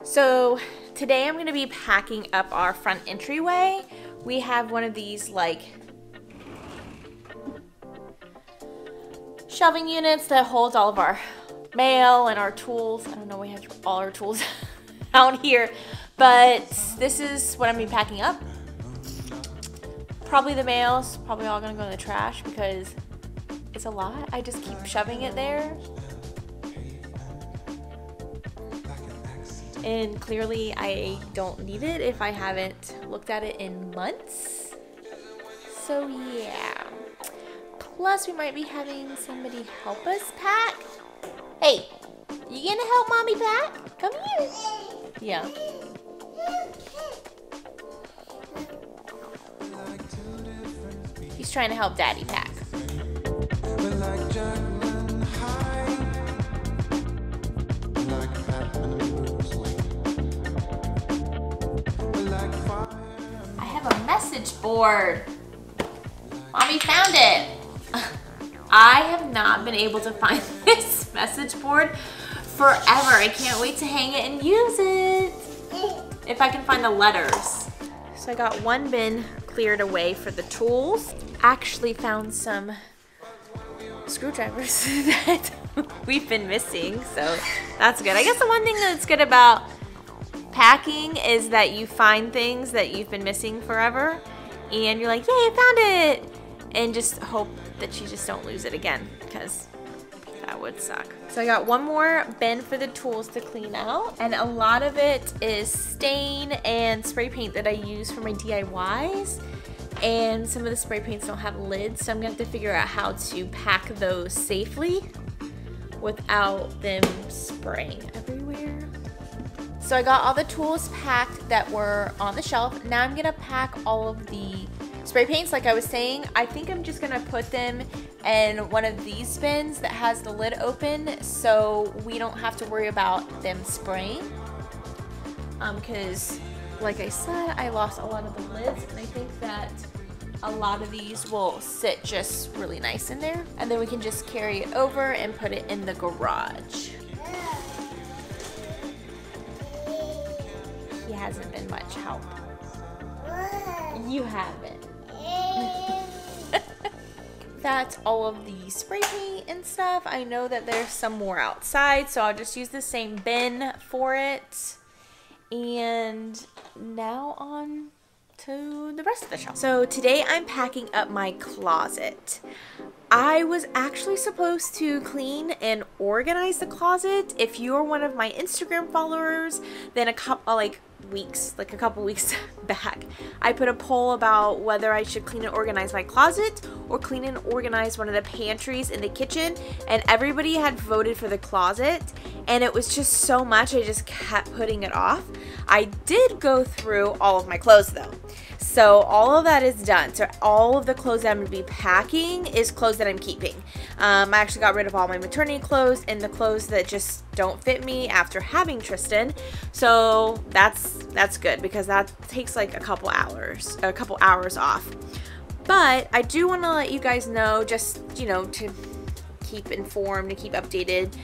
So today I'm going to be packing up our front entryway. We have one of these like shelving units that holds all of our mail and our tools. I don't know, we have all our tools out here, but this is what I'm going to be packing up. Probably the mail's probably all going to go in the trash because it's a lot. I just keep shoving it there. And clearly I don't need it if I haven't looked at it in months. So yeah. Plus we might be having somebody help us pack. Hey, you gonna help mommy pack? Come here. Yeah. He's trying to help daddy pack. I have a message board. Mommy found it. I have not been able to find this message board forever. I can't wait to hang it and use it. If I can find the letters. So I got one bin cleared away for the tools. Actually found some screwdrivers that we've been missing, so that's good. I guess the one thing that's good about packing is that you find things that you've been missing forever and you're like, yay, I found it, and just hope that you just don't lose it again, because that would suck. So I got one more bin for the tools to clean out, and a lot of it is stain and spray paint that I use for my DIYs, and some of the spray paints don't have lids, so I'm gonna have to figure out how to pack those safely without them spraying everywhere. So I got all the tools packed that were on the shelf. Now I'm gonna pack all of the spray paints like I was saying. I think I'm just gonna put them in one of these bins that has the lid open so we don't have to worry about them spraying. Because like I said, I lost a lot of the lids, and I think that a lot of these will sit just really nice in there. And then we can just carry it over and put it in the garage. He hasn't been much help. You haven't. That's all of the spray paint and stuff. I know that there's some more outside, so I'll just use the same bin for it. And now on to the rest of the shelf. So today I'm packing up my closet. I was actually supposed to clean and organize the closet. If you're one of my Instagram followers, then a couple weeks back, I put a poll about whether I should clean and organize my closet or clean and organize one of the pantries in the kitchen, and everybody had voted for the closet, and it was just so much I just kept putting it off. I did go through all of my clothes though. So all of that is done. So all of the clothes that I'm going to be packing is clothes that I'm keeping. I actually got rid of all my maternity clothes and the clothes that just don't fit me after having Tristan. So that's good because that takes like a couple hours off. But I do want to let you guys know, just, you know, to keep informed, to keep updated.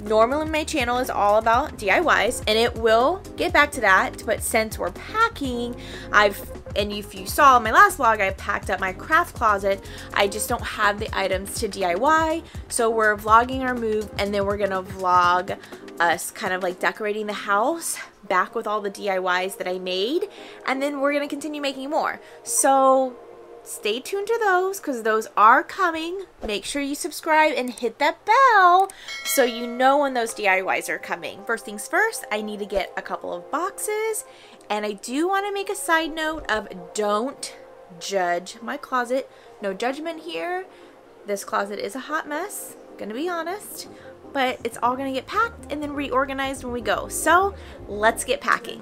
Normally my channel is all about DIYs, and it will get back to that, but since we're packing, and if you saw my last vlog, I packed up my craft closet. I just don't have the items to DIY, so we're vlogging our move, and then we're gonna vlog us kind of like decorating the house back with all the DIYs that I made, and then we're gonna continue making more. So stay tuned to those because those are coming. Make sure you subscribe and hit that bell so you know when those DIYs are coming. First things first, I need to get a couple of boxes, and I do want to make a side note of don't judge my closet. No judgment here. This closet is a hot mess, gonna be honest, but it's all gonna get packed and then reorganized when we go. So let's get packing.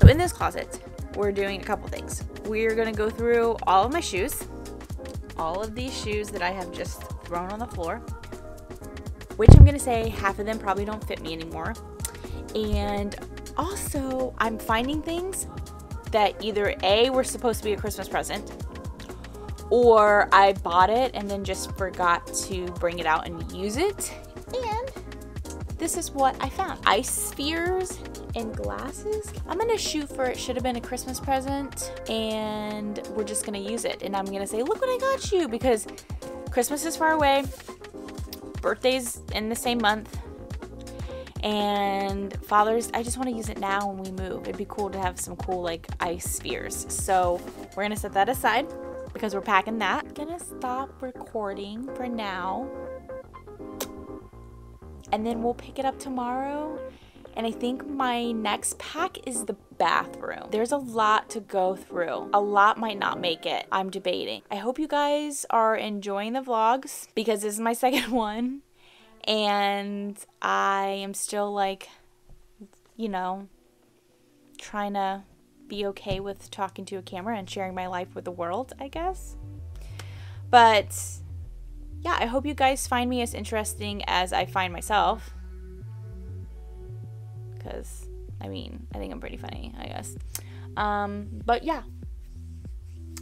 In this closet, we're doing a couple things. We're gonna go through all of my shoes, all of these shoes that I have just thrown on the floor, which I'm gonna say half of them probably don't fit me anymore. And also, I'm finding things that either A, were supposed to be a Christmas present, or I bought it and then just forgot to bring it out and use it. And this is what I found. Ice spheres and glasses. I'm gonna shoot for it should have been a Christmas present, and we're just gonna use it. And I'm gonna say, look what I got you, because Christmas is far away, birthday's in the same month, and Father's, I just want to use it now when we move. It'd be cool to have some cool like ice spheres. So we're gonna set that aside because we're packing that. I'm gonna stop recording for now, and then we'll pick it up tomorrow. And I think my next pack is the bathroom. There's a lot to go through. A lot might not make it. I'm debating. I hope you guys are enjoying the vlogs because this is my second one. And I am still like, you know, trying to be okay with talking to a camera and sharing my life with the world, I guess. But yeah, I hope you guys find me as interesting as I find myself. Because, I mean, I think I'm pretty funny, I guess. But yeah,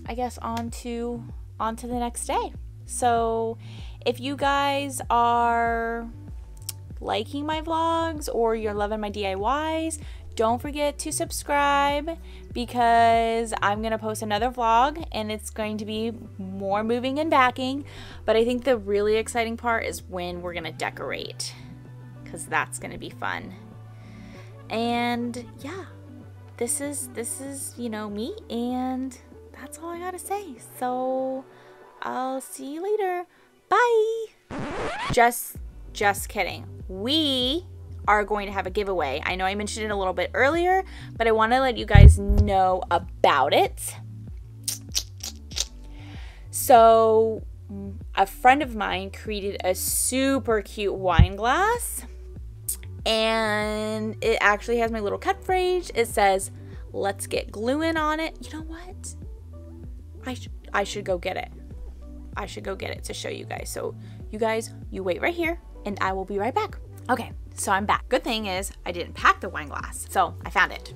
I guess on to the next day. So if you guys are liking my vlogs or you're loving my DIYs, don't forget to subscribe, because I'm going to post another vlog and it's going to be more moving and packing. But I think the really exciting part is when we're going to decorate, because that's going to be fun. And yeah, this is, you know, me, and that's all I got to say. So I'll see you later. Bye. Just kidding. We are going to have a giveaway. I know I mentioned it a little bit earlier, but I want to let you guys know about it. So a friend of mine created a super cute wine glass, and it actually has my little cut phrase. It says, "Let's get gluing on it." You know what? I should go get it. I should go get it to show you guys. So you guys, you wait right here and I will be right back. Okay, so I'm back. Good thing is I didn't pack the wine glass, so I found it.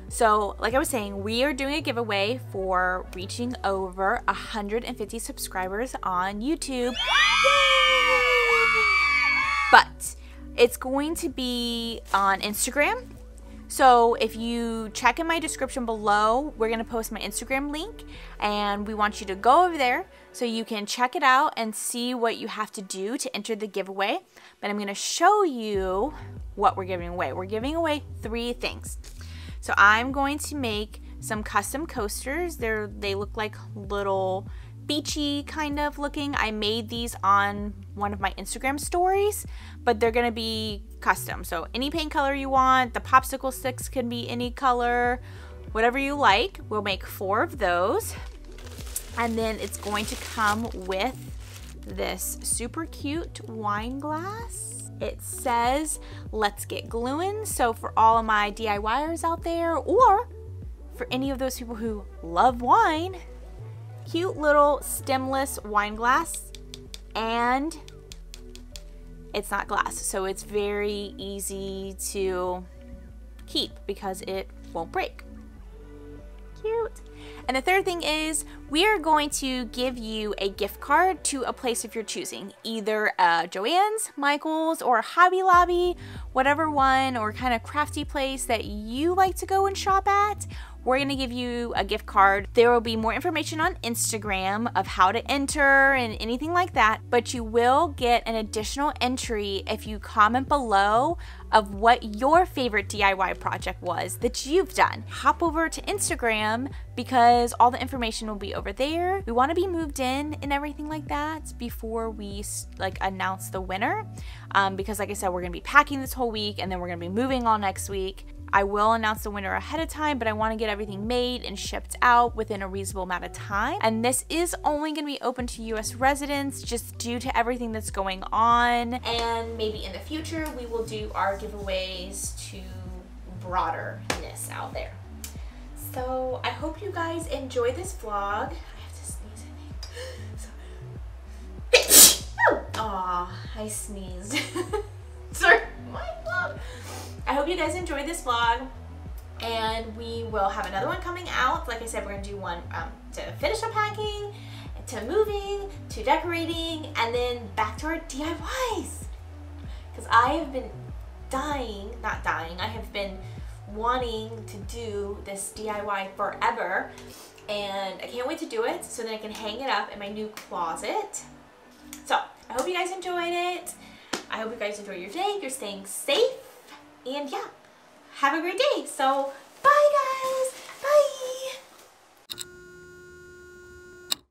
So like I was saying, we are doing a giveaway for reaching over 150 subscribers on YouTube. But it's going to be on Instagram. So if you check in my description below, we're going to post my Instagram link, and we want you to go over there so you can check it out and see what you have to do to enter the giveaway. But I'm going to show you what we're giving away. We're giving away 3 things. So I'm going to make some custom coasters. They look like little beachy kind of looking. I made these on one of my Instagram stories, but they're gonna be custom. So any paint color you want, the popsicle sticks can be any color, whatever you like. We'll make 4 of those. And then it's going to come with this super cute wine glass. It says, "Let's get gluing." So for all of my DIYers out there, or for any of those people who love wine, cute little stemless wine glass, and it's not glass, so it's very easy to keep because it won't break. Cute. And the third thing is we are going to give you a gift card to a place of your choosing, either Joann's, Michael's, or Hobby Lobby, whatever one or kind of crafty place that you like to go and shop at. We're going to give you a gift card. There will be more information on Instagram of how to enter and anything like that, but you will get an additional entry if you comment below of what your favorite DIY project was that you've done. Hop over to Instagram because all the information will be over there. We want to be moved in and everything like that before we announce the winner, because like I said, we're going to be packing this whole week and then we're going to be moving all next week. I will announce the winner ahead of time, but I want to get everything made and shipped out within a reasonable amount of time. And this is only going to be open to US residents just due to everything that's going on. And maybe in the future, we will do our giveaways to broaderness out there. So I hope you guys enjoy this vlog. I have to sneeze, I think. Aw, I sneezed. Sorry, my vlog. I hope you guys enjoyed this vlog, and we will have another one coming out. Like I said, we're gonna do one to finish unpacking, to moving, to decorating, and then back to our DIYs. Because I have been I have been wanting to do this DIY forever, and I can't wait to do it so that I can hang it up in my new closet. So I hope you guys enjoyed it. I hope you guys enjoy your day. You're staying safe, and yeah, have a great day. So bye guys.